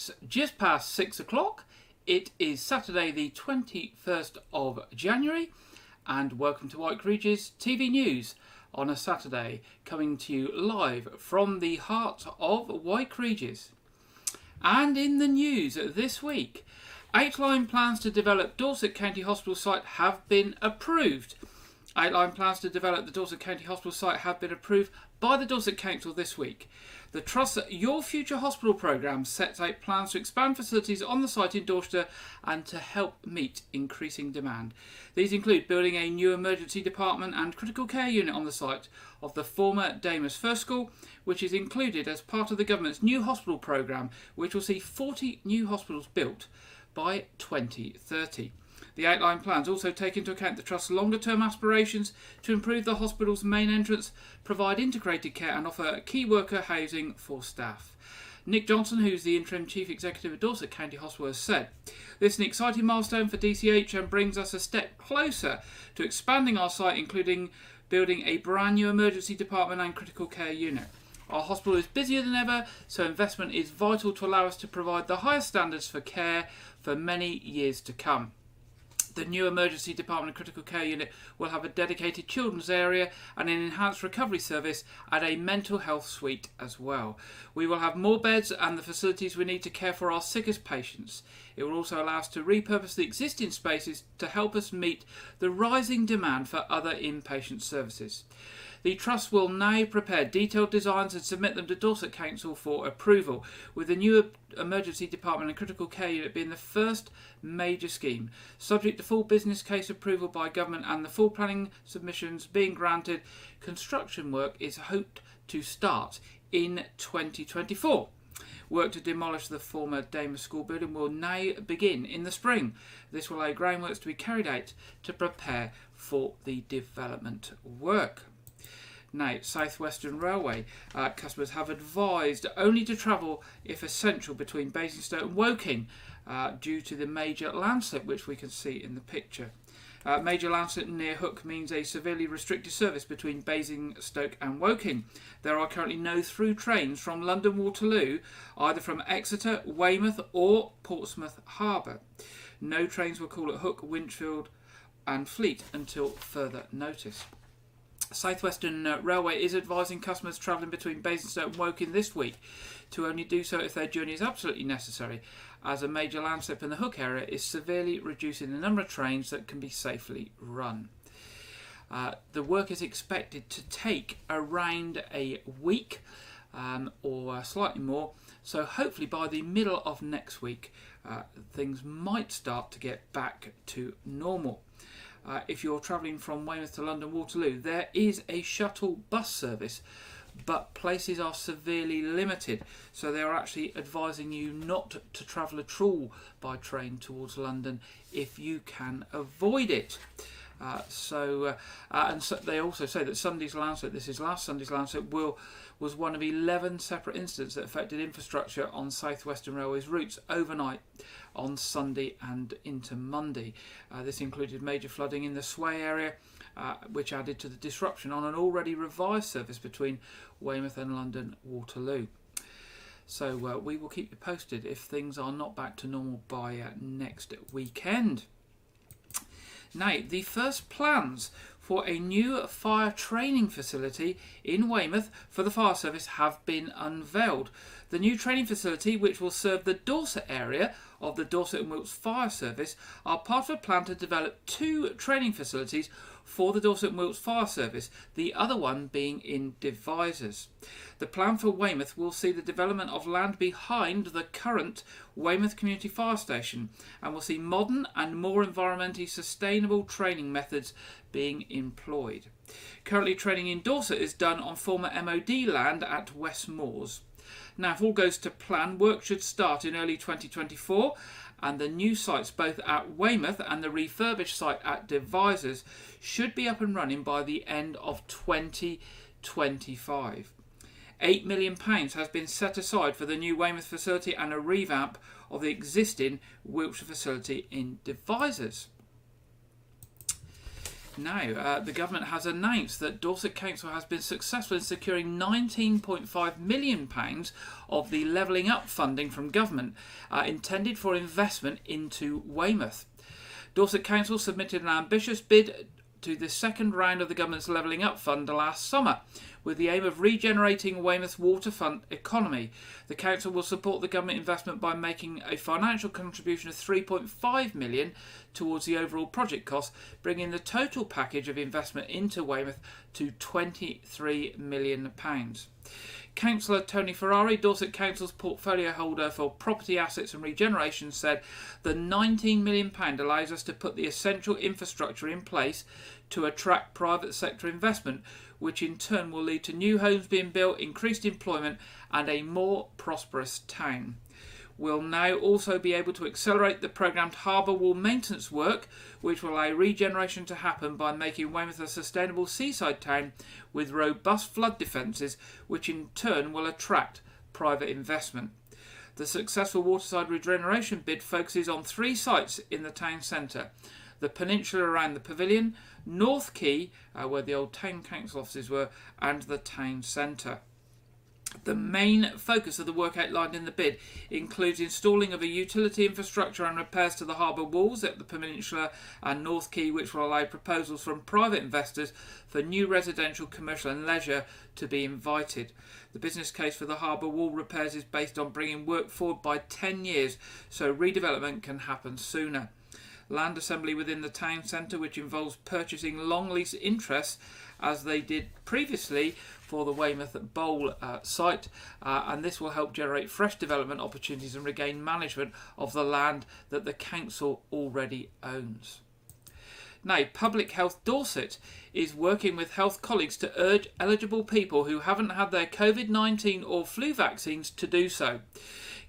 It's just past 6 o'clock. It is Saturday the 21st of January, and welcome to Wyke Regis TV News on a Saturday, coming to you live from the heart of Wyke Regis. And in the news this week, 8-line plans to develop Dorset County Hospital site have been approved. 8-line plans to develop the Dorset County Hospital site have been approved by the Dorset Council this week. The Trust's Your Future Hospital programme sets out plans to expand facilities on the site in Dorset and to help meet increasing demand. These include building a new emergency department and critical care unit on the site of the former Weymouth First School, which is included as part of the government's new hospital programme, which will see 40 new hospitals built by 2030. The 8-line plans also take into account the Trust's longer-term aspirations to improve the hospital's main entrance, provide integrated care and offer key worker housing for staff. Nick Johnson, who's the Interim Chief Executive of Dorset County Hospital, has said, "This is an exciting milestone for DCH and brings us a step closer to expanding our site, including building a brand new emergency department and critical care unit. Our hospital is busier than ever, so investment is vital to allow us to provide the highest standards for care for many years to come." The new emergency department and critical care unit will have a dedicated children's area and an enhanced recovery service and a mental health suite as well. We will have more beds and the facilities we need to care for our sickest patients. It will also allow us to repurpose the existing spaces to help us meet the rising demand for other inpatient services. The Trust will now prepare detailed designs and submit them to Dorset Council for approval, with the new emergency department and critical care unit being the first major scheme. Subject to full business case approval by government and the full planning submissions being granted, construction work is hoped to start in 2024. Work to demolish the former Weymouth School building will now begin in the spring. This will allow groundworks to be carried out to prepare for the development work. Now, South Western Railway customers have advised only to travel if essential between Basingstoke and Woking due to the major landslip, which we can see in the picture. Major landslip near Hook means a severely restricted service between Basingstoke and Woking. There are currently no through trains from London Waterloo, either from Exeter, Weymouth or Portsmouth Harbour. No trains will call at Hook, Winchfield and Fleet until further notice. South Western Railway is advising customers travelling between Basingstoke and Woking this week to only do so if their journey is absolutely necessary, as a major landslip in the Hook area is severely reducing the number of trains that can be safely run. The work is expected to take around a week or slightly more, so hopefully by the middle of next week things might start to get back to normal. If you're travelling from Weymouth to London Waterloo, there is a shuttle bus service, but places are severely limited, so they are actually advising you not to travel at all by train towards London if you can avoid it. And so they also say that Sunday's landslip, this is last Sunday's landslip, was one of 11 separate incidents that affected infrastructure on South Western Railway's routes overnight on Sunday and into Monday. This included major flooding in the Sway area, which added to the disruption on an already revised service between Weymouth and London Waterloo. So we will keep you posted if things are not back to normal by next weekend. Now, the first plans for a new fire training facility in Weymouth for the fire service have been unveiled. The new training facility, which will serve the Dorset area of the Dorset and Wilts Fire Service, are part of a plan to develop 2 training facilities for the Dorset and Wilts Fire Service, the other one being in Devizes. The plan for Weymouth will see the development of land behind the current Weymouth Community Fire Station and will see modern and more environmentally sustainable training methods being employed. Currently, training in Dorset is done on former MOD land at West Moors. Now, if all goes to plan, work should start in early 2024, and the new sites both at Weymouth and the refurbished site at Devizes should be up and running by the end of 2025. £8 million has been set aside for the new Weymouth facility and a revamp of the existing Wiltshire facility in Devizes. Now, the government has announced that Dorset Council has been successful in securing £19.5 million of the Levelling Up funding from government intended for investment into Weymouth. Dorset Council submitted an ambitious bid to the second round of the government's Levelling Up Fund last summer, with the aim of regenerating Weymouth's waterfront economy. The council will support the government investment by making a financial contribution of £3.5 million towards the overall project cost, bringing the total package of investment into Weymouth to £23 million. Councillor Tony Ferrari, Dorset Council's portfolio holder for property assets and regeneration, said the £19 million allows us to put the essential infrastructure in place to attract private sector investment, which in turn will lead to new homes being built, increased employment and a more prosperous town. We'll now also be able to accelerate the programmed harbour wall maintenance work, which will allow regeneration to happen by making Weymouth a sustainable seaside town with robust flood defences, which in turn will attract private investment. The successful waterside regeneration bid focuses on 3 sites in the town centre: the peninsula around the pavilion, North Quay, where the old town council offices were, and the town centre. The main focus of the work outlined in the bid includes installing of a utility infrastructure and repairs to the harbour walls at the peninsula and North Quay, which will allow proposals from private investors for new residential, commercial and leisure to be invited. The business case for the harbour wall repairs is based on bringing work forward by 10 years, so redevelopment can happen sooner. Land assembly within the town centre, which involves purchasing long lease interests as they did previously for the Weymouth Bowl site, and this will help generate fresh development opportunities and regain management of the land that the council already owns. Now, Public Health Dorset is working with health colleagues to urge eligible people who haven't had their COVID-19 or flu vaccines to do so.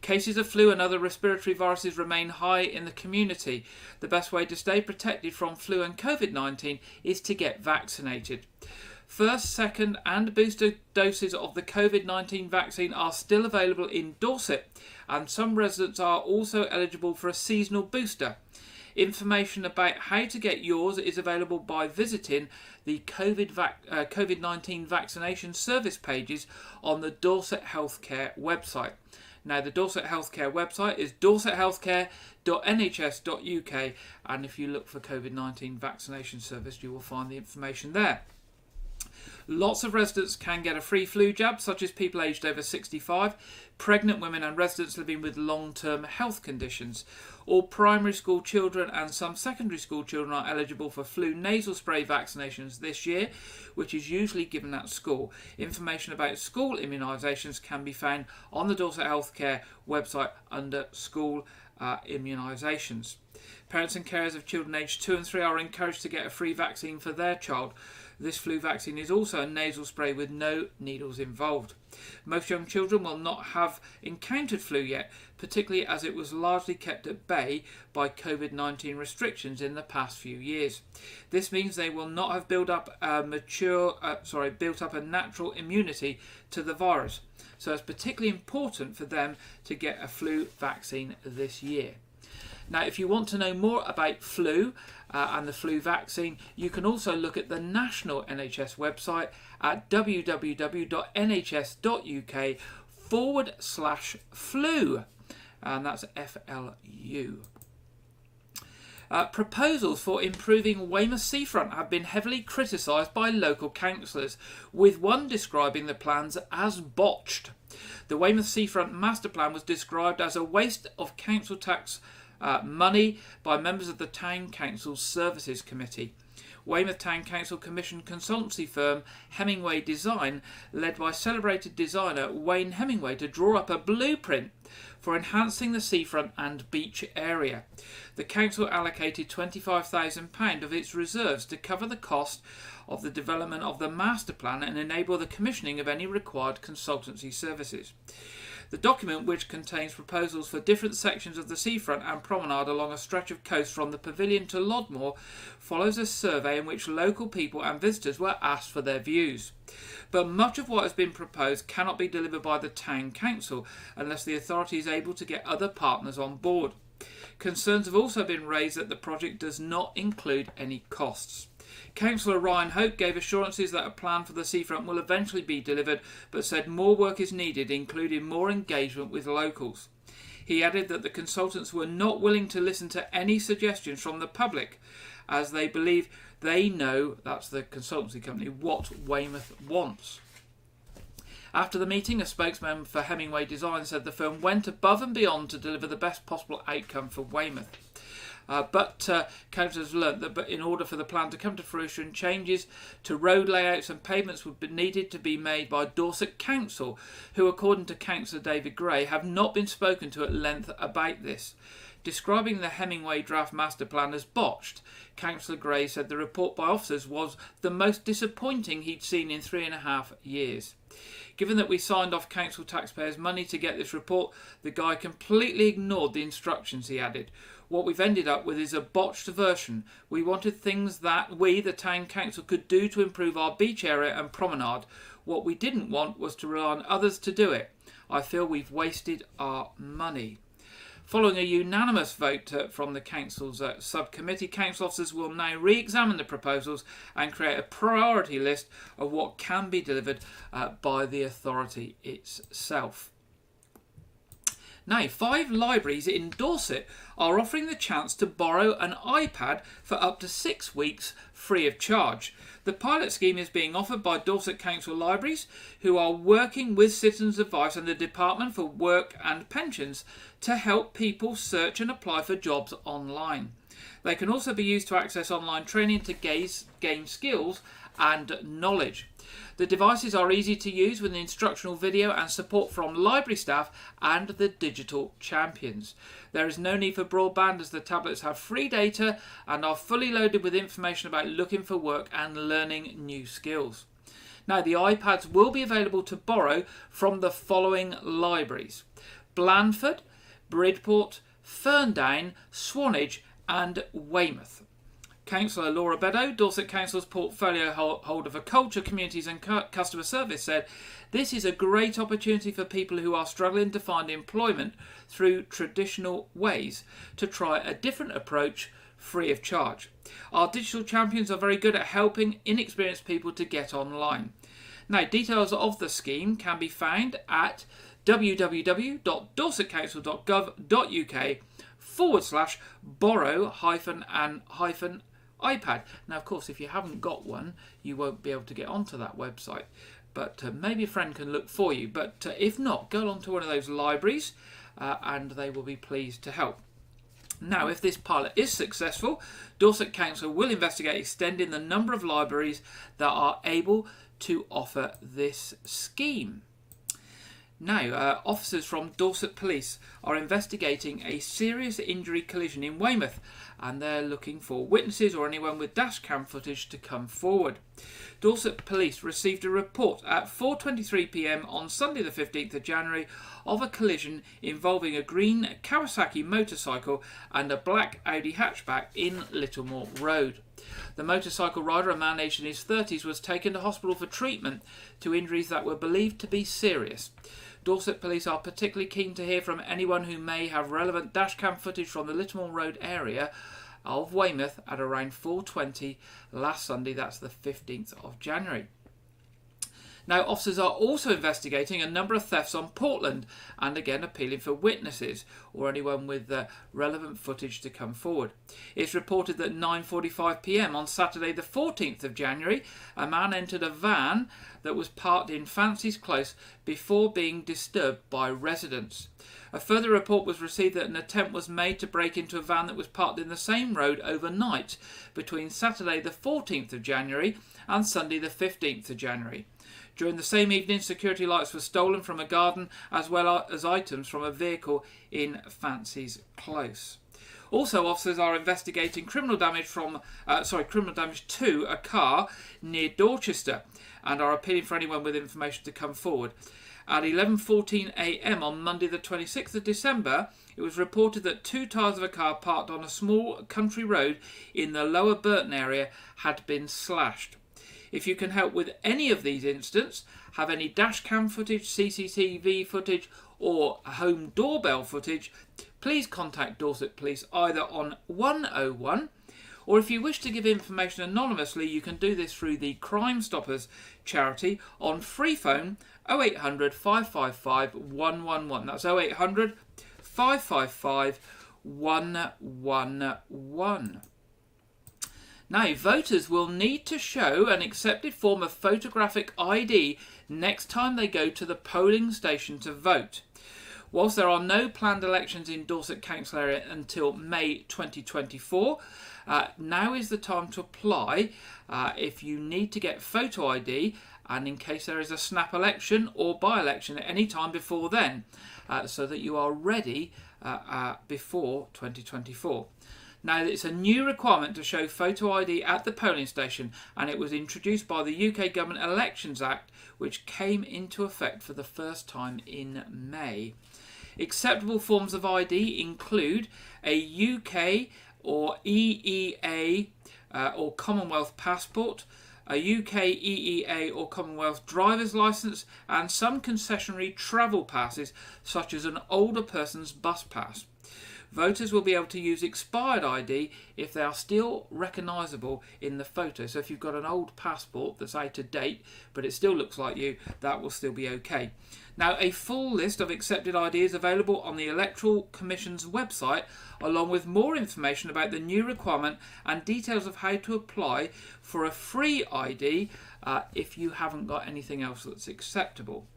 Cases of flu and other respiratory viruses remain high in the community. The best way to stay protected from flu and COVID-19 is to get vaccinated. First, second and booster doses of the COVID-19 vaccine are still available in Dorset, and some residents are also eligible for a seasonal booster. Information about how to get yours is available by visiting the COVID-19 vaccination service pages on the Dorset Healthcare website. Now, the Dorset Healthcare website is dorsethealthcare.nhs.uk, and if you look for COVID-19 vaccination service, you will find the information there. Lots of residents can get a free flu jab, such as people aged over 65, pregnant women and residents living with long-term health conditions. All primary school children and some secondary school children are eligible for flu nasal spray vaccinations this year, which is usually given at school. Information about school immunisations can be found on the Dorset Healthcare website under school immunisations. Parents and carers of children aged 2 and 3 are encouraged to get a free vaccine for their child. This flu vaccine is also a nasal spray with no needles involved. Most young children will not have encountered flu yet, particularly as it was largely kept at bay by COVID-19 restrictions in the past few years. This means they will not have built up a natural immunity to the virus. So it's particularly important for them to get a flu vaccine this year. Now, if you want to know more about flu and the flu vaccine, you can also look at the national NHS website at www.nhs.uk/flu, and that's FLU. Proposals for improving Weymouth seafront have been heavily criticised by local councillors, with one describing the plans as botched. The Weymouth seafront master plan was described as a waste of council tax money by members of the Town Council Services Committee. Weymouth Town Council commissioned consultancy firm Hemingway Design, led by celebrated designer Wayne Hemingway, to draw up a blueprint for enhancing the seafront and beach area. The council allocated £25,000 of its reserves to cover the cost of the development of the master plan and enable the commissioning of any required consultancy services. The document, which contains proposals for different sections of the seafront and promenade along a stretch of coast from the Pavilion to Lodmore, follows a survey in which local people and visitors were asked for their views. But much of what has been proposed cannot be delivered by the Town Council unless the authority is able to get other partners on board. Concerns have also been raised that the project does not include any costs. Councillor Ryan Hope gave assurances that a plan for the seafront will eventually be delivered, but said more work is needed, including more engagement with locals. He added that the consultants were not willing to listen to any suggestions from the public, as they believe they know, that's the consultancy company, what Weymouth wants. After the meeting, a spokesman for Hemingway Design said the firm went above and beyond to deliver the best possible outcome for Weymouth. But councillors learnt that in order for the plan to come to fruition, changes to road layouts and pavements would be needed to be made by Dorset Council, who, according to Councillor David Gray, have not been spoken to at length about this. Describing the Hemingway draft master plan as botched, Councillor Gray said the report by officers was the most disappointing he'd seen in 3.5 years. Given that we signed off council taxpayers' money to get this report, the guy completely ignored the instructions, he added. What we've ended up with is a botched version. We wanted things that we, the town council, could do to improve our beach area and promenade. What we didn't want was to rely on others to do it. I feel we've wasted our money. Following a unanimous vote from the council's subcommittee, council officers will now re-examine the proposals and create a priority list of what can be delivered by the authority itself. Now, 5 libraries in Dorset are offering the chance to borrow an iPad for up to 6 weeks free of charge. The pilot scheme is being offered by Dorset Council Libraries, who are working with Citizens Advice and the Department for Work and Pensions to help people search and apply for jobs online. They can also be used to access online training to gain skills and knowledge. The devices are easy to use with instructional video and support from library staff and the digital champions. There is no need for broadband, as the tablets have free data and are fully loaded with information about looking for work and learning new skills. Now, the iPads will be available to borrow from the following libraries: Blandford, Bridport, Ferndown, Swanage and Weymouth. Councillor Laura Beddoe, Dorset Council's portfolio holder for culture, communities and customer service, said, "This is a great opportunity for people who are struggling to find employment through traditional ways to try a different approach free of charge. Our digital champions are very good at helping inexperienced people to get online." Now, details of the scheme can be found at www.dorsetcouncil.gov.uk/borrow-iPad. Now, of course, if you haven't got one, you won't be able to get onto that website. But maybe a friend can look for you. But if not, go on to one of those libraries and they will be pleased to help. Now, if this pilot is successful, Dorset Council will investigate extending the number of libraries that are able to offer this scheme. Now, officers from Dorset Police are investigating a serious injury collision in Weymouth, and they're looking for witnesses or anyone with dash cam footage to come forward. Dorset Police received a report at 4:23 p.m. on Sunday the 15th of January of a collision involving a green Kawasaki motorcycle and a black Audi hatchback in Littlemore Road. The motorcycle rider, a man aged in his 30s, was taken to hospital for treatment to injuries that were believed to be serious. Dorset Police are particularly keen to hear from anyone who may have relevant dashcam footage from the Littlemore Road area of Weymouth at around 4:20 last Sunday, that's the 15th of January. Now, officers are also investigating a number of thefts on Portland and again appealing for witnesses or anyone with relevant footage to come forward. It's reported that 9:45 p.m. on Saturday the 14th of January, a man entered a van that was parked in Fancy's Close before being disturbed by residents. A further report was received that an attempt was made to break into a van that was parked in the same road overnight between Saturday the 14th of January and Sunday the 15th of January. During the same evening, security lights were stolen from a garden as well as items from a vehicle in Fancy's Close. Also, officers are investigating criminal damage to a car near Dorchester and are appealing for anyone with information to come forward. At 11:14 a.m. on Monday the 26th of December, it was reported that 2 tyres of a car parked on a small country road in the Lower Burton area had been slashed. If you can help with any of these incidents, have any dashcam footage, CCTV footage or home doorbell footage, please contact Dorset Police either on 101, or if you wish to give information anonymously, you can do this through the Crime Stoppers charity on free phone 0800 555 111. That's 0800 555 111. Now, voters will need to show an accepted form of photographic ID next time they go to the polling station to vote. Whilst there are no planned elections in Dorset Council area until May 2024, now is the time to apply if you need to get photo ID, and in case there is a snap election or by-election at any time before then, so that you are ready before 2024. Now, it's a new requirement to show photo ID at the polling station, and it was introduced by the UK Government Elections Act, which came into effect for the first time in May. Acceptable forms of ID include a UK or EEA or Commonwealth passport, a UK EEA or Commonwealth driver's licence, and some concessionary travel passes, such as an older person's bus pass. Voters will be able to use expired ID if they are still recognisable in the photo. So if you've got an old passport that's out of date, but it still looks like you, that will still be okay. Now, a full list of accepted ID is available on the Electoral Commission's website, along with more information about the new requirement and details of how to apply for a free ID if you haven't got anything else that's acceptable.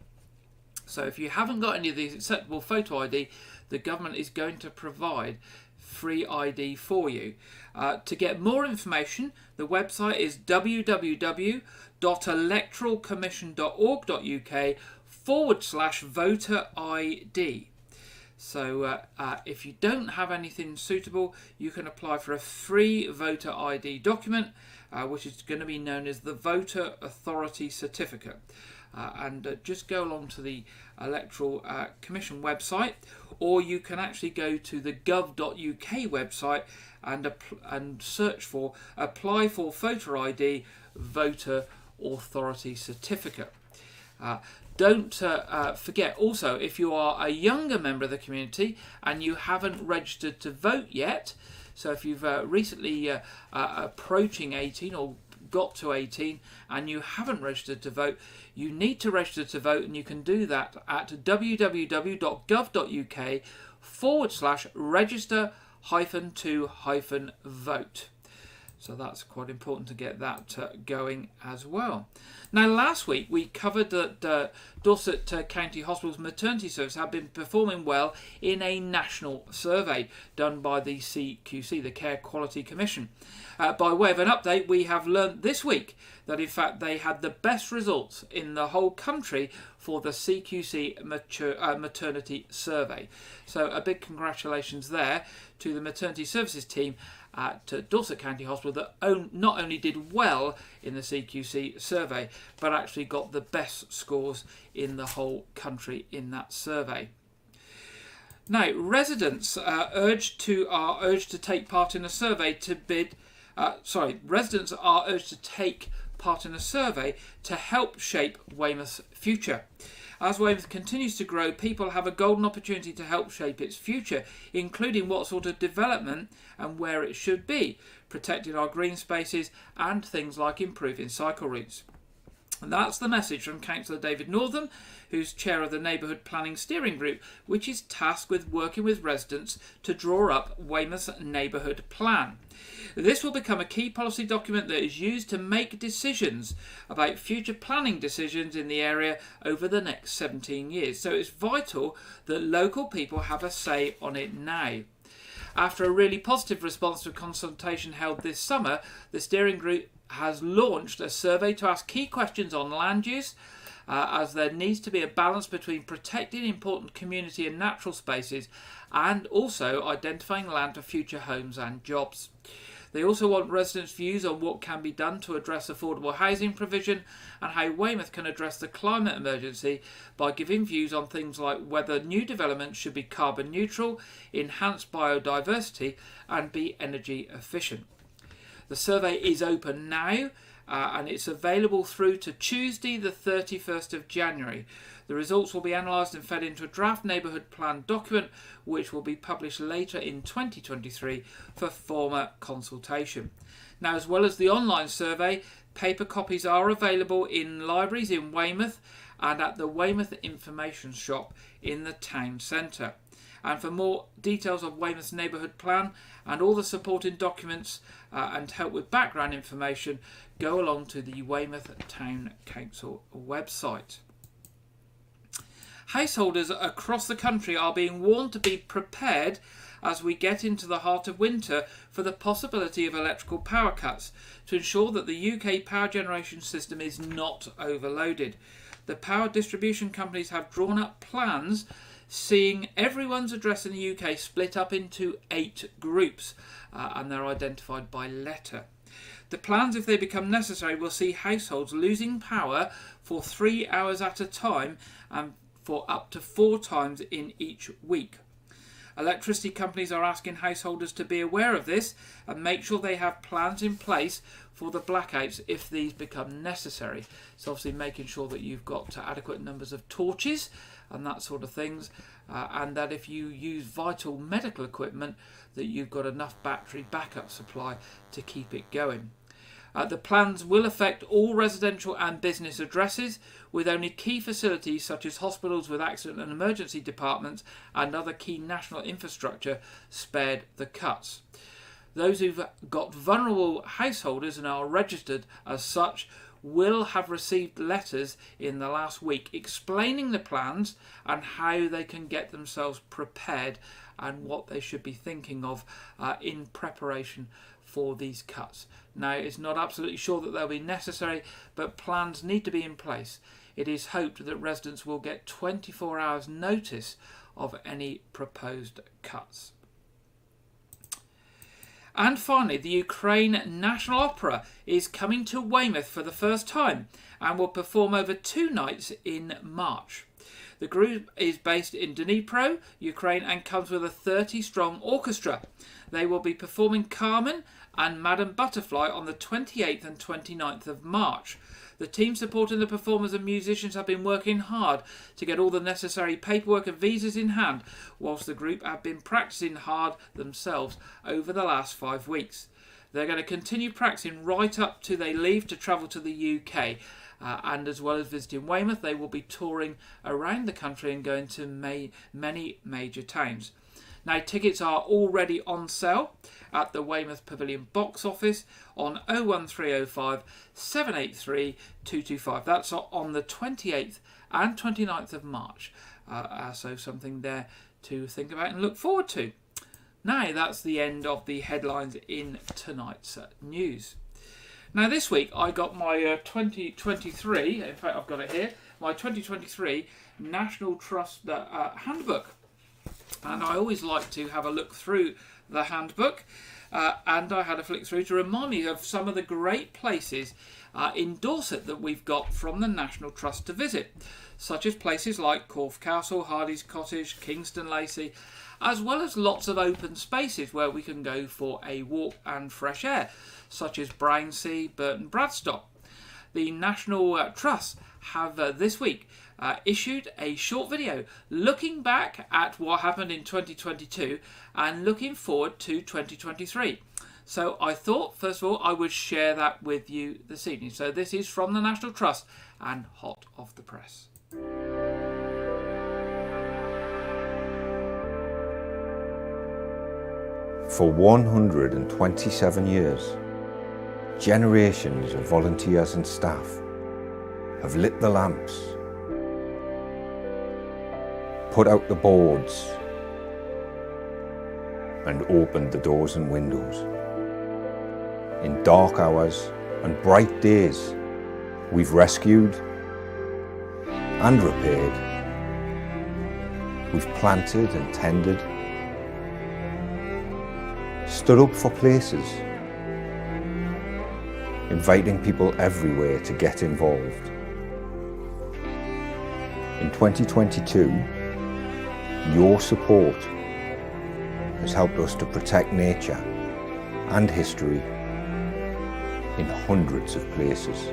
So if you haven't got any of these acceptable photo ID, the government is going to provide free ID for you. To get more information, the website is www.electoralcommission.org.uk/voter ID. So if you don't have anything suitable, you can apply for a free voter ID document, which is going to be known as the Voter Authority Certificate. Just go along to the Electoral Commission website, or you can actually go to the gov.uk website and search for Apply for Photo ID Voter Authority Certificate. Don't forget also, if you are a younger member of the community and you haven't registered to vote yet, so if you've recently approaching 18 or got to 18 and you haven't registered to vote, you need to register to vote, and you can do that at www.gov.uk/register-to-vote. So that's quite important to get that going as well. Now, last week we covered that Dorset County Hospital's maternity service had been performing well in a national survey done by the CQC, the Care Quality Commission. By way of an update, we have learnt this week that in fact they had the best results in the whole country for the CQC maternity survey. So a big congratulations there to the maternity services team at Dorset County Hospital that not only did well in the CQC survey, but actually got the best scores in the whole country in that survey. Now, residents are urged to take part in a survey to residents are urged to take part in a survey to help shape Weymouth's future. As Weymouth continues to grow, people have a golden opportunity to help shape its future, including what sort of development and where it should be, protecting our green spaces and things like improving cycle routes. And that's the message from Councillor David Northam, who's chair of the Neighbourhood Planning Steering Group, which is tasked with working with residents to draw up Weymouth's neighbourhood plan. This will become a key policy document that is used to make decisions about future planning decisions in the area over the next 17 years. So it's vital that local people have a say on it now. After a really positive response to a consultation held this summer, the steering group has launched a survey to ask key questions on land use, as there needs to be a balance between protecting important community and natural spaces and also identifying land for future homes and jobs. They also want residents' views on what can be done to address affordable housing provision and how Weymouth can address the climate emergency by giving views on things like whether new developments should be carbon neutral, enhance biodiversity and be energy efficient. The survey is open now and it's available through to Tuesday the 31st of January. The results will be analysed and fed into a draft neighbourhood plan document which will be published later in 2023 for formal consultation. Now, as well as the online survey, paper copies are available in libraries in Weymouth and at the Weymouth Information Shop in the town centre. And for more details of Weymouth's neighbourhood plan and all the supporting documents and help with background information, go along to the Weymouth Town Council website. Householders across the country are being warned to be prepared as we get into the heart of winter for the possibility of electrical power cuts to ensure that the UK power generation system is not overloaded. The power distribution companies have drawn up plans seeing everyone's address in the UK split up into 8 groups and they're identified by letter. The plans, if they become necessary, will see households losing power for 3 hours at a time and for up to 4 times in each week. Electricity companies are asking householders to be aware of this and make sure they have plans in place for the blackouts if these become necessary. So obviously making sure that you've got adequate numbers of torches and that sort of things, and that if you use vital medical equipment that you've got enough battery backup supply to keep it going. The plans will affect all residential and business addresses, with only key facilities such as hospitals with accident and emergency departments and other key national infrastructure spared the cuts. Those who've got vulnerable householders and are registered as such will have received letters in the last week explaining the plans and how they can get themselves prepared and what they should be thinking of in preparation for these cuts. Now, it's not absolutely sure that they'll be necessary, but plans need to be in place. It is hoped that residents will get 24 hours notice of any proposed cuts. And finally, the Ukraine National Opera is coming to Weymouth for the first time and will perform over 2 nights in March. The group is based in Dnipro, Ukraine, and comes with a 30-strong orchestra. They will be performing Carmen and Madame Butterfly on the 28th and 29th of March. The team supporting the performers and musicians have been working hard to get all the necessary paperwork and visas in hand, whilst the group have been practising hard themselves over the last 5 weeks. They're going to continue practising right up to they leave to travel to the UK. And as well as visiting Weymouth, they will be touring around the country and going to many major towns. Now, tickets are already on sale at the Weymouth Pavilion box office on 01305 783 225. That's on the 28th and 29th of March. So something there to think about and look forward to. Now, that's the end of the headlines in tonight's news. Now, this week I got my 2023, in fact I've got it here, my 2023 National Trust handbook. And I always like to have a look through the handbook, and I had a flick through to remind me of some of the great places in Dorset that we've got from the National Trust to visit, such as places like Corfe Castle, Hardy's Cottage, Kingston Lacey, as well as lots of open spaces where we can go for a walk and fresh air, such as Brownsea, Burton Bradstock. The National Trust have this week issued a short video looking back at what happened in 2022 and looking forward to 2023. So I thought, first of all, I would share that with you this evening. So this is from the National Trust and hot off the press. For 127 years, generations of volunteers and staff have lit the lamps, put out the boards, and opened the doors and windows. In dark hours and bright days, we've rescued and repaired. We've planted and tended, stood up for places, inviting people everywhere to get involved. In 2022, your support has helped us to protect nature and history in hundreds of places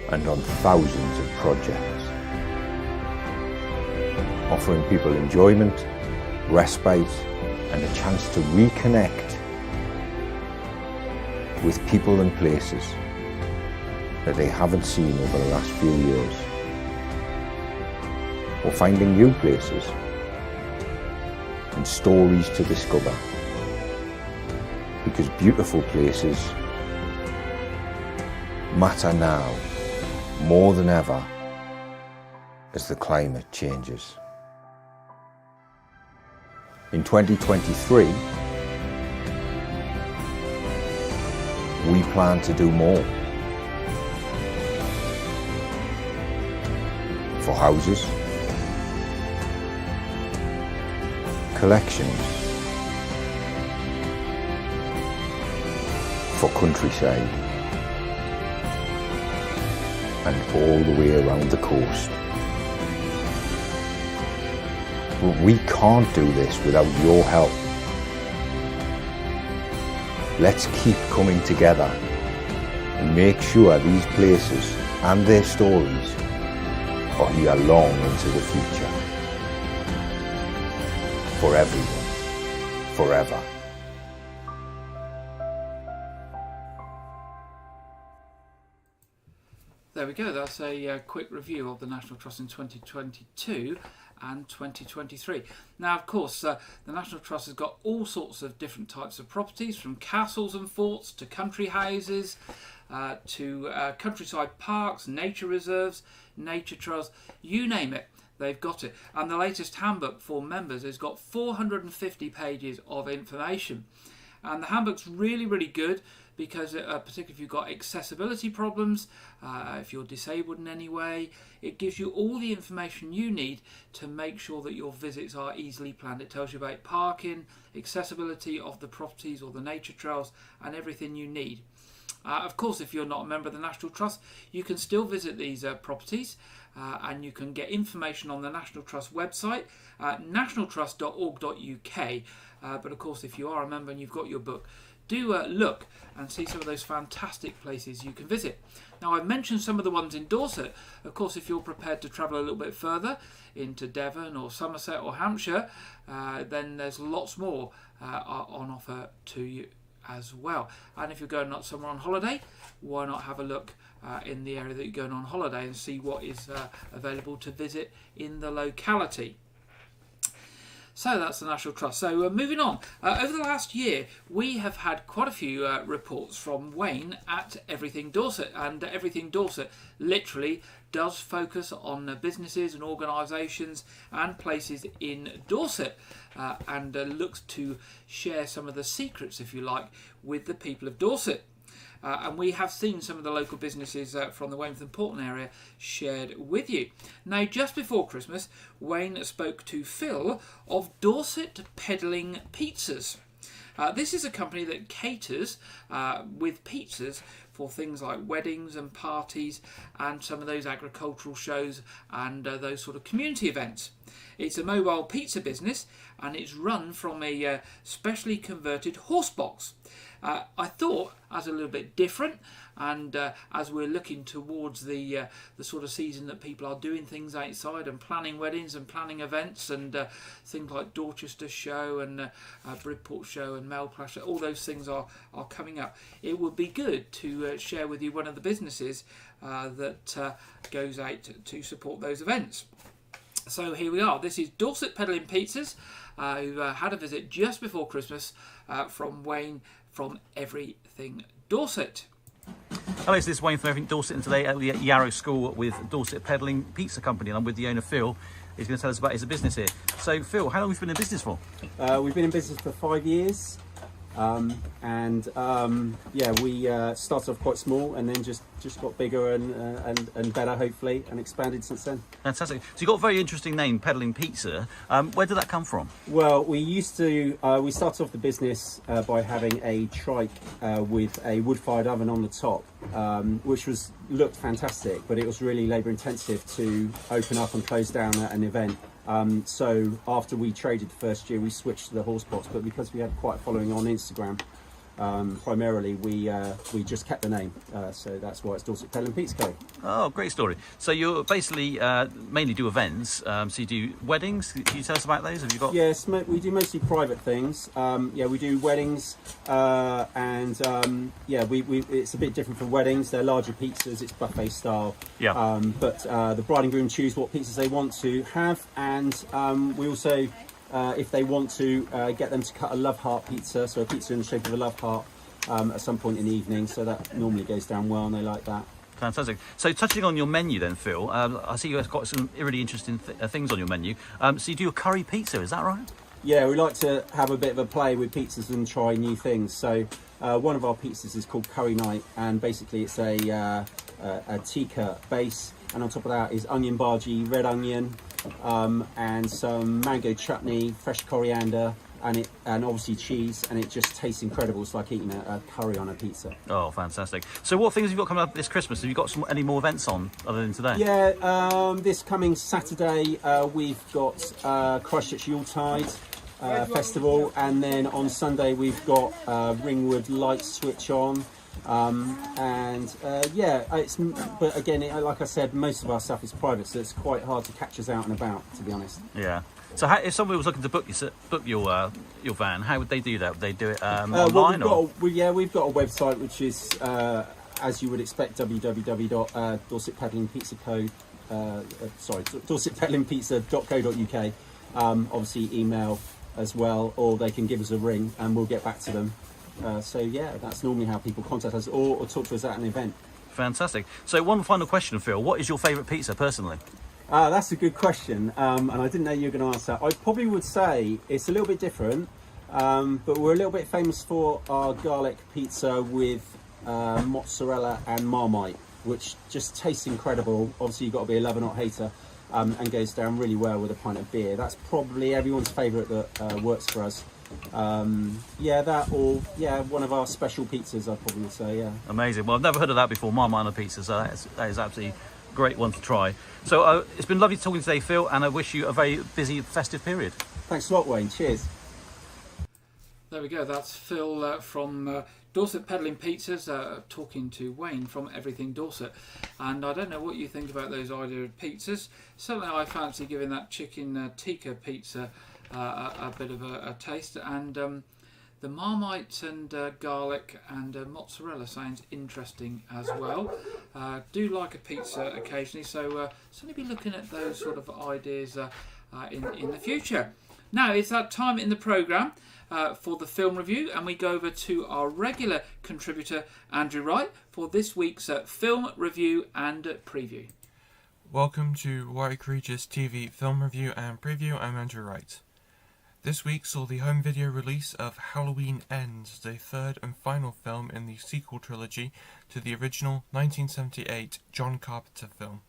and on thousands of projects, offering people enjoyment, respite and a chance to reconnect with people and places that they haven't seen over the last few years, or finding new places and stories to discover, because beautiful places matter now more than ever as the climate changes. In 2023, we plan to do more for houses, collections, for countryside, and all the way around the coast. But we can't do this without your help. Let's keep coming together and make sure these places and their stories are here long into the future. For everyone, forever. There we go, that's a quick review of the National Trust in 2022 and 2023. Now, of course, the National Trust has got all sorts of different types of properties, from castles and forts to country houses, to countryside parks, nature reserves, nature trails, you name it, they've got it. And the latest handbook for members has got 450 pages of information. And the handbook's really, really good, because particularly if you've got accessibility problems, if you're disabled in any way, it gives you all the information you need to make sure that your visits are easily planned. It tells you about parking, accessibility of the properties or the nature trails, and everything you need. Of course, if you're not a member of the National Trust, you can still visit these properties, and you can get information on the National Trust website, nationaltrust.org.uk. But of course, if you are a member and you've got your book, do look and see some of those fantastic places you can visit. Now, I've mentioned some of the ones in Dorset. Of course, if you're prepared to travel a little bit further into Devon or Somerset or Hampshire, then there's lots more on offer to you as well. And if you're going out somewhere on holiday, why not have a look in the area that you're going on holiday and see what is available to visit in the locality. So that's the National Trust. So moving on, over the last year we have had quite a few reports from Wayne at Everything Dorset, and Everything Dorset literally does focus on businesses and organisations and places in Dorset, and looks to share some of the secrets, if you like, with the people of Dorset. And we have seen some of the local businesses from the Weymouth and Portland area shared with you. Now, just before Christmas, Wayne spoke to Phil of Dorset Peddling Pizzas. This is a company that caters with pizzas for things like weddings and parties and some of those agricultural shows and those sort of community events. It's a mobile pizza business, and it's run from a specially converted horse box. I thought, as a little bit different, and as we're looking towards the sort of season that people are doing things outside and planning weddings and planning events and things like Dorchester Show and Bridport Show and Melplash Show, all those things are coming up. It would be good to share with you one of the businesses that goes out to support those events. So here we are. This is Dorset Peddling Pizzas, who had a visit just before Christmas from Wayne from Everything Dorset. Hello, so this is Wayne from Everything Dorset, and today at the Yarrow School with Dorset Peddling Pizza Company, and I'm with the owner Phil. He's going to tell us about his business here. So Phil, how long have you been in business for? We've been in business for 5 years. We started off quite small and then just got bigger and better, hopefully, and expanded since then. Fantastic. So you got a very interesting name, Peddling Pizza. Where did that come from? Well, we started off the business by having a trike with a wood-fired oven on the top, which looked fantastic, but it was really labour intensive to open up and close down at an event. So after we traded the first year, we switched to the horse box, but because we had quite a following on Instagram, primarily we just kept the name, so that's why it's Dorset Peddling Pizza Co. Oh, great story. So you basically mainly do events. So you do weddings. Can you tell us about those? Have you got? Yes, we do mostly private things. We do weddings, and it's a bit different from weddings. They're larger pizzas. It's buffet style. Yeah. But the bride and groom choose what pizzas they want to have, and we also, if they want to, get them to cut a love heart pizza, so a pizza in the shape of a love heart, at some point in the evening. So that normally goes down well, and they like that. Fantastic. So touching on your menu then, Phil, I see you've got some really interesting things on your menu. So you do a curry pizza, is that right? Yeah, we like to have a bit of a play with pizzas and try new things. So one of our pizzas is called Curry Night, and basically it's a tikka base, and on top of that is onion bhaji, red onion, and some mango chutney, fresh coriander, and obviously cheese, and it just tastes incredible. It's like eating a curry on a pizza. Oh, fantastic. So what things have you got coming up this Christmas? Have you got any more events on other than today? Yeah, this coming Saturday we've got Christchurch Yuletide Festival, and then on Sunday we've got Ringwood Lights Switch On. But again, like I said, most of our stuff is private, so it's quite hard to catch us out and about, to be honest. Yeah. So if somebody was looking to book your van, how would they do that? Would they do it online? We've got a website which is, as you would expect, dorsetpeddlingpizza.co.uk. Obviously email as well, or they can give us a ring and we'll get back to them. That's normally how people contact us, or talk to us at an event. Fantastic. So one final question, Phil. What is your favourite pizza, personally? That's a good question, and I didn't know you were going to answer that. I probably would say it's a little bit different, but we're a little bit famous for our garlic pizza with mozzarella and Marmite, which just tastes incredible. Obviously, you've got to be a lover, not hater, and goes down really well with a pint of beer. That's probably everyone's favourite that works for us. One of our special pizzas, I probably would say. Yeah. Amazing. Well, I've never heard of that before, Marmite on a pizza, so that is absolutely great one to try. So it's been lovely talking today, Phil, and I wish you a very busy festive period. Thanks a lot, Wayne. Cheers. There we go. That's Phil from Dorset Peddling Pizzas talking to Wayne from Everything Dorset. And I don't know what you think about those idea of pizzas. Certainly I fancy giving that chicken tikka pizza a bit of a taste, and the Marmite and garlic and mozzarella sounds interesting as well. Do like a pizza occasionally, so certainly be looking at those sort of ideas in the future. Now it's that time in the programme for the film review, and we go over to our regular contributor Andrew Wright for this week's film review and preview. Welcome to Wyke Regis TV film review and preview. I'm Andrew Wright. This week saw the home video release of Halloween Ends, the third and final film in the sequel trilogy to the original 1978 John Carpenter film.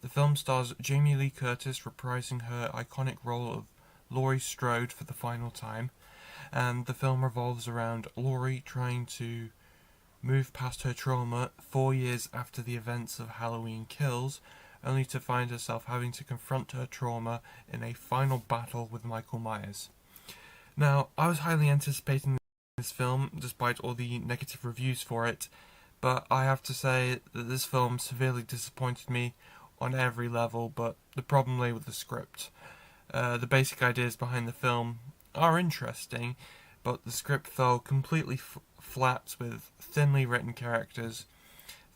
The film stars Jamie Lee Curtis reprising her iconic role of Laurie Strode for the final time, and the film revolves around Laurie trying to move past her trauma 4 years after the events of Halloween Kills, only to find herself having to confront her trauma in a final battle with Michael Myers. Now, I was highly anticipating this film, despite all the negative reviews for it, but I have to say that this film severely disappointed me on every level, but the problem lay with the script. The basic ideas behind the film are interesting, but the script fell completely flat with thinly written characters,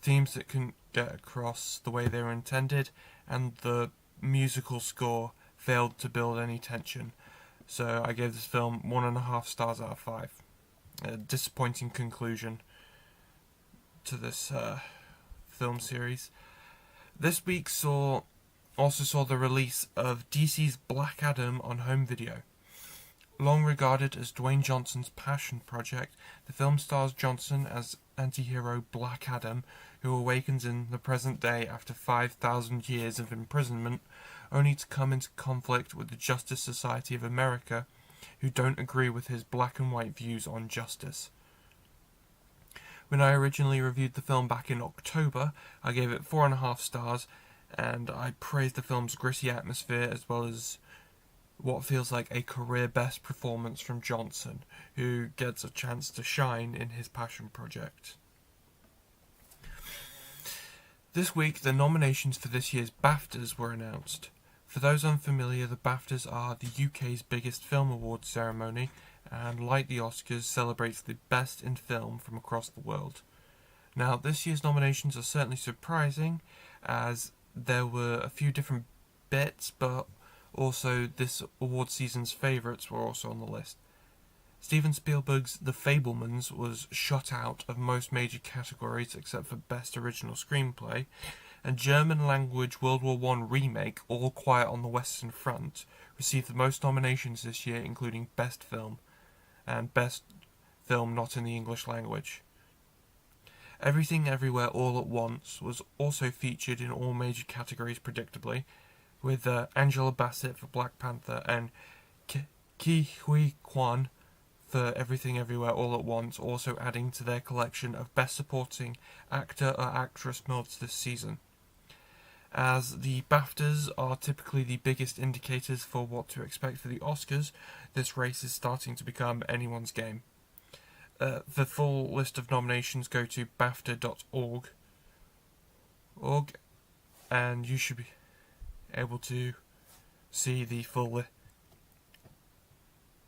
themes that couldn't get across the way they were intended, and the musical score failed to build any tension. So I gave this film 1.5 stars out of 5. A disappointing conclusion to this film series. This week also saw the release of DC's Black Adam on home video. Long regarded as Dwayne Johnson's passion project, the film stars Johnson as anti-hero Black Adam, who awakens in the present day after 5,000 years of imprisonment, only to come into conflict with the Justice Society of America, who don't agree with his black and white views on justice. When I originally reviewed the film back in October, I gave it 4.5 stars, and I praised the film's gritty atmosphere as well as what feels like a career best performance from Johnson, who gets a chance to shine in his passion project. This week, the nominations for this year's BAFTAs were announced. For those unfamiliar, the BAFTAs are the UK's biggest film awards ceremony, and like the Oscars, celebrates the best in film from across the world. Now, this year's nominations are certainly surprising, as there were a few different bits, but also this award season's favourites were also on the list. Steven Spielberg's The Fabelmans was shut out of most major categories except for Best Original Screenplay, and German-language World War I remake All Quiet on the Western Front received the most nominations this year, including Best Film and Best Film Not in the English Language. Everything Everywhere All at Once was also featured in all major categories predictably, with Angela Bassett for Black Panther and Ke Huy Quan for Everything Everywhere All at Once also adding to their collection of Best Supporting Actor or Actress nods this season. As the BAFTAs are typically the biggest indicators for what to expect for the Oscars, this race is starting to become anyone's game. The full list of nominations go to BAFTA.org, and you should be able to see the full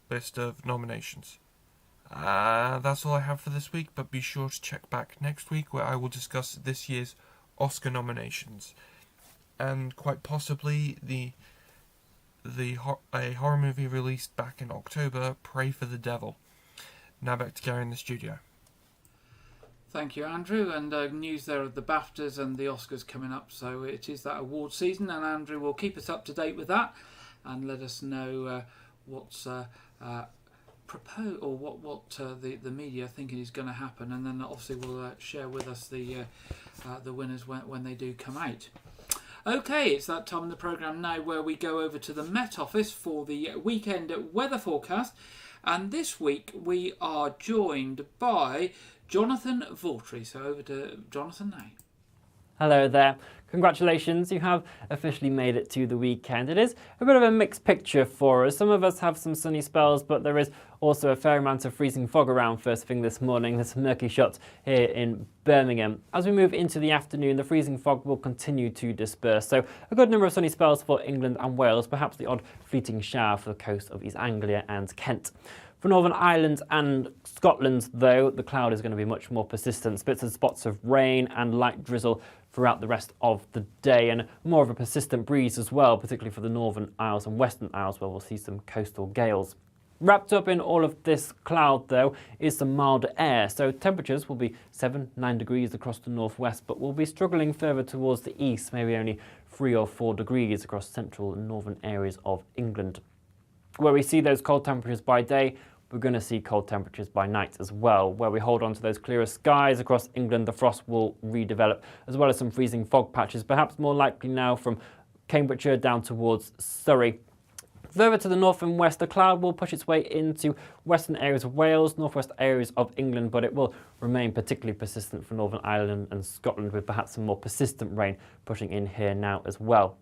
list of nominations. That's all I have for this week, but be sure to check back next week where I will discuss this year's Oscar nominations, and quite possibly a horror movie released back in October, Pray for the Devil. Now back to Gary in the studio. Thank you, Andrew. And news there of the BAFTAs and the Oscars coming up. So it is that award season, and Andrew will keep us up to date with that and let us know what's proposed or what the media are thinking is going to happen. And then obviously we'll share with us the winners when they do come out. Okay, it's that time in the programme now where we go over to the Met Office for the weekend weather forecast. And this week we are joined by Jonathan Vaultry. So over to Jonathan now. Hello there. Congratulations, you have officially made it to the weekend. It is a bit of a mixed picture for us. Some of us have some sunny spells, but there is also a fair amount of freezing fog around first thing this morning. There's murky shots here in Birmingham. As we move into the afternoon, the freezing fog will continue to disperse. So a good number of sunny spells for England and Wales, perhaps the odd fleeting shower for the coast of East Anglia and Kent. For Northern Ireland and Scotland, though, the cloud is going to be much more persistent. Spits and spots of rain and light drizzle throughout the rest of the day, and more of a persistent breeze as well, particularly for the Northern Isles and Western Isles, where we'll see some coastal gales. Wrapped up in all of this cloud, though, is some milder air, so temperatures will be 7-9 degrees across the northwest, but we'll be struggling further towards the east, maybe only 3 or 4 degrees across central and northern areas of England. Where we see those cold temperatures by day, we're going to see cold temperatures by night as well. Where we hold on to those clearer skies across England, the frost will redevelop, as well as some freezing fog patches, perhaps more likely now from Cambridgeshire down towards Surrey. Further to the north and west, the cloud will push its way into western areas of Wales, northwest areas of England, but it will remain particularly persistent for Northern Ireland and Scotland, with perhaps some more persistent rain pushing in here now as well.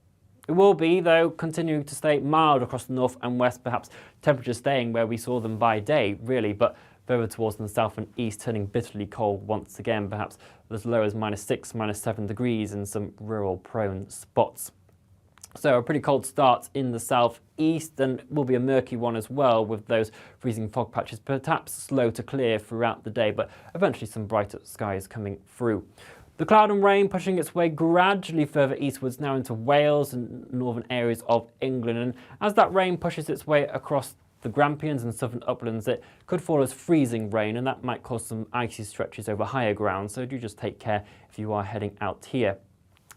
It will be, though, continuing to stay mild across the north and west, perhaps temperatures staying where we saw them by day, really, but further towards the south and east, turning bitterly cold once again, perhaps as low as -6, -7 degrees in some rural-prone spots. So a pretty cold start in the south-east, and will be a murky one as well, with those freezing fog patches perhaps slow to clear throughout the day, but eventually some brighter skies coming through. The cloud and rain pushing its way gradually further eastwards now into Wales and northern areas of England. And as that rain pushes its way across the Grampians and southern uplands, it could fall as freezing rain, and that might cause some icy stretches over higher ground. So do just take care if you are heading out here.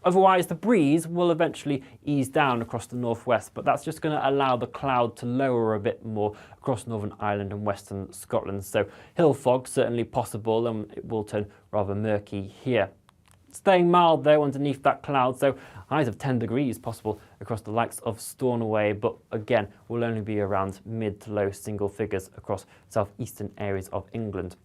Otherwise, the breeze will eventually ease down across the northwest, but that's just going to allow the cloud to lower a bit more across Northern Ireland and western Scotland. So hill fog certainly possible, and it will turn rather murky here. Staying mild, though, underneath that cloud, so highs of 10 degrees possible across the likes of Stornoway, but again, will only be around mid to low single figures across southeastern areas of England.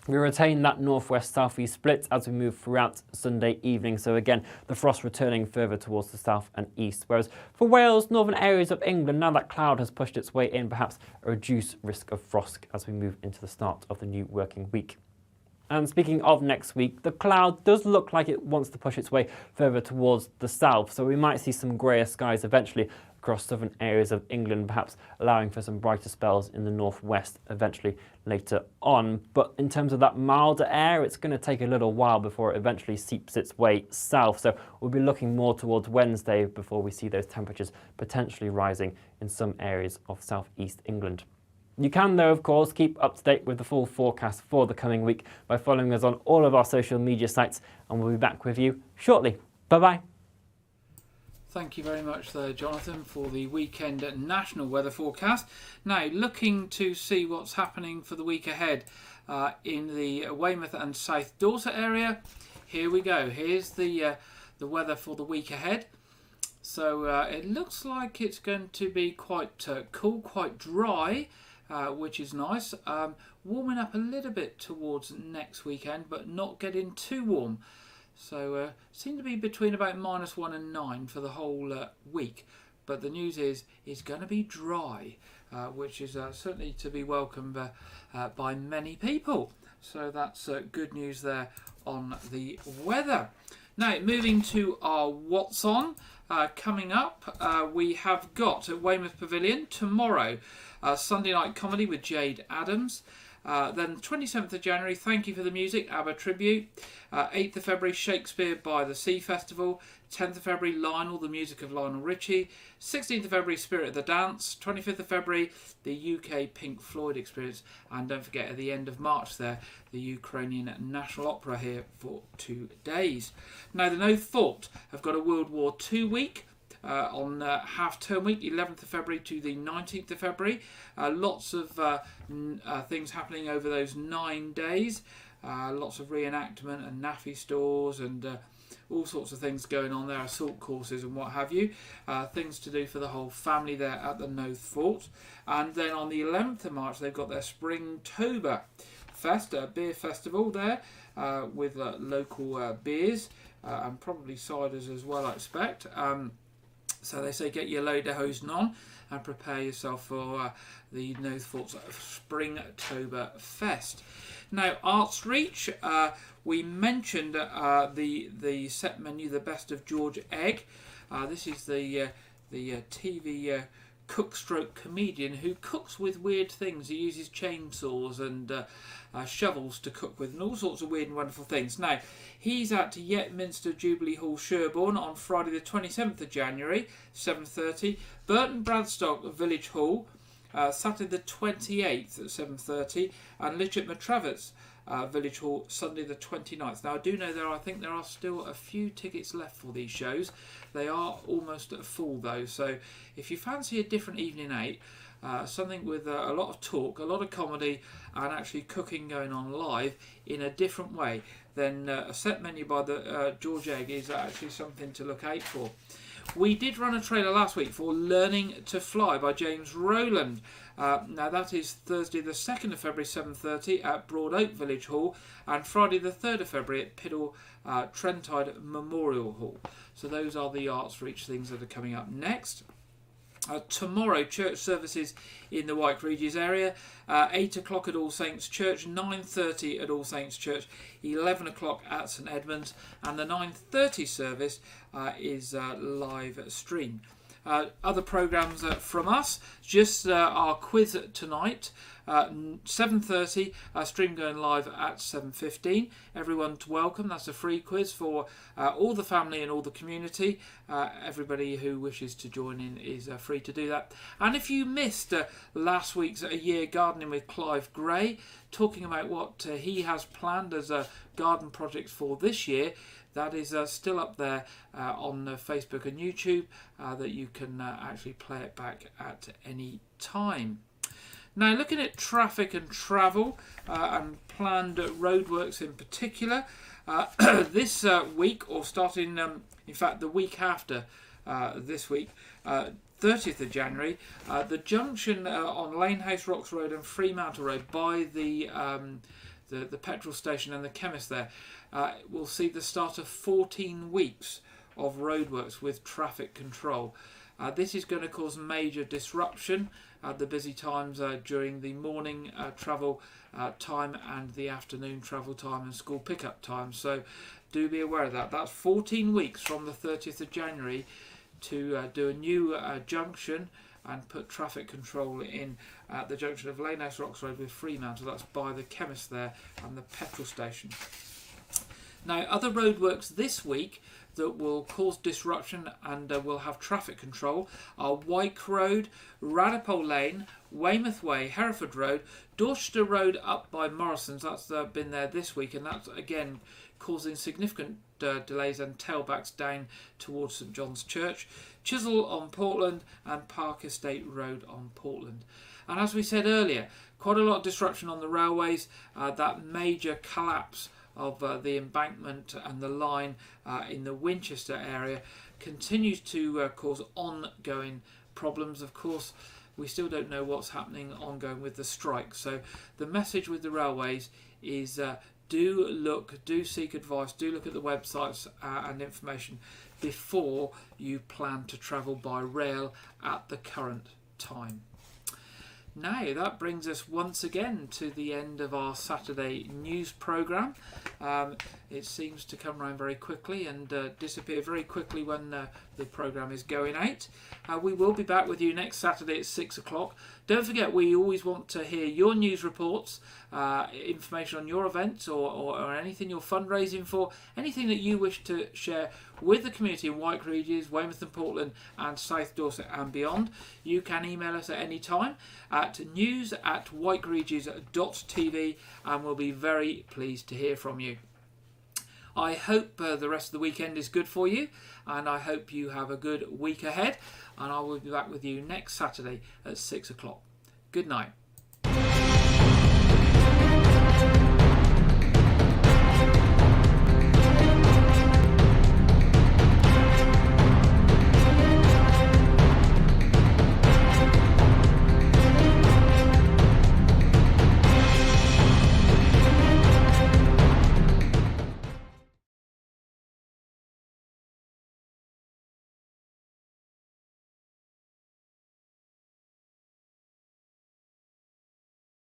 We retain that northwest-southeast split as we move throughout Sunday evening. So again, the frost returning further towards the south and east. Whereas for Wales, northern areas of England, now that cloud has pushed its way in, perhaps a reduced risk of frost as we move into the start of the new working week. And speaking of next week, the cloud does look like it wants to push its way further towards the south. So we might see some greyer skies eventually across southern areas of England, perhaps allowing for some brighter spells in the northwest eventually later on. But in terms of that milder air, it's going to take a little while before it eventually seeps its way south. So we'll be looking more towards Wednesday before we see those temperatures potentially rising in some areas of southeast England. You can, though, of course, keep up to date with the full forecast for the coming week by following us on all of our social media sites, and we'll be back with you shortly. Bye-bye. Thank you very much there, Jonathan, for the weekend national weather forecast. Now, looking to see what's happening for the week ahead in the Weymouth and South Dorset area. Here we go. Here's the weather for the week ahead. So it looks like it's going to be quite cool, quite dry, which is nice. Warming up a little bit towards next weekend, but not getting too warm. So seem to be between about -1 and 9 for the whole week. But the news is it's going to be dry, which is certainly to be welcomed by many people. So that's good news there on the weather. Now, moving to our What's On. Coming up, we have got at Weymouth Pavilion tomorrow, Sunday night comedy with Jade Adams. Then 27th of January, Thank You for the Music, ABBA Tribute. 8th of February, Shakespeare by the Sea Festival. 10th of February, Lionel, the music of Lionel Richie. 16th of February, Spirit of the Dance. 25th of February, the UK Pink Floyd Experience. And don't forget, at the end of March there, the Ukrainian National Opera here for 2 days. Now, the No Fault have got a World War II week. On half-term week, 11th of February to the 19th of February. Lots of things happening over those 9 days. Lots of reenactment and naffy stores and all sorts of things going on there, assault courses and what have you. Things to do for the whole family there at the No Fault. And then on the 11th of March, they've got their Springtober Fest, a beer festival there with local beers and probably ciders as well, I expect. So they say get your loader hosed on and prepare yourself for the No Fault's Springtober Fest. Now, Arts Reach, we mentioned the set menu, The Best of George Egg. This is the TV cook-stroke comedian who cooks with weird things. He uses chainsaws and shovels to cook with and all sorts of weird and wonderful things. Now, he's at Yetminster Jubilee Hall, Sherborne on Friday the 27th of January, 7:30. Burton Bradstock Village Hall, Saturday the 28th at 7:30. And Litchett Matravets Village Hall, Sunday the 29th. Now, I do know I think there are still a few tickets left for these shows. They are almost full though, so if you fancy a different evening out, something with a lot of talk, a lot of comedy and actually cooking going on live in a different way, then a set menu by the George Egg is actually something to look out for. We did run a trailer last week for Learning to Fly by James Rowland. Now that is Thursday the 2nd of February, 7:30 at Broad Oak Village Hall, and Friday the 3rd of February at Piddle Trentide Memorial Hall. So those are the Arts Reach things that are coming up next. Tomorrow, church services in the Wyke Regis area. 8 o'clock at All Saints Church, 9:30 at All Saints Church, 11 o'clock at St Edmunds, and the 9:30 service is live stream. Other programmes from us, just our quiz tonight, 7:30, stream going live at 7:15. Everyone's welcome. That's a free quiz for all the family and all the community. Everybody who wishes to join in is free to do that. And if you missed last week's A Year Gardening with Clive Gray, talking about what he has planned as garden projects for this year, that is still up there on Facebook and YouTube, that you can actually play it back at any time. Now, looking at traffic and travel and planned roadworks in particular, this week, or starting, in fact, the week after this week, 30th of January, the junction on Lanehouse Rocks Road and Fremantle Road by the the petrol station and the chemist there, will see the start of 14 weeks of roadworks with traffic control. This is going to cause major disruption at the busy times during the morning travel time and the afternoon travel time and school pickup time. So do be aware of that. That's 14 weeks from the 30th of January to do a new junction and put traffic control in at the junction of Lanehouse Rocks Road with Fremantle. That's by the chemist there and the petrol station. Now, other roadworks this week that will cause disruption and will have traffic control are Wyke Road, Radipole Lane, Weymouth Way, Hereford Road, Dorset Road up by Morrison's. That's been there this week, and that's again causing significant delays and tailbacks down towards St John's Church, Chisel on Portland, and Park Estate Road on Portland. And as we said earlier, quite a lot of disruption on the railways. That major collapse of the embankment and the line in the Winchester area continues to cause ongoing problems. Of course, we still don't know what's happening ongoing with the strike. So the message with the railways is do seek advice, do look at the websites and information before you plan to travel by rail at the current time. Now that brings us once again to the end of our Saturday news programme. It seems to come around very quickly and disappear very quickly when the programme is going out. We will be back with you next Saturday at 6 o'clock. Don't forget, we always want to hear your news reports, information on your events or anything you're fundraising for, anything that you wish to share with the community in Wyke Regis, Weymouth and Portland and South Dorset and beyond. You can email us at any time at news@wykeregis.tv and we'll be very pleased to hear from you. I hope the rest of the weekend is good for you, and I hope you have a good week ahead, and I will be back with you next Saturday at 6 o'clock. Good night.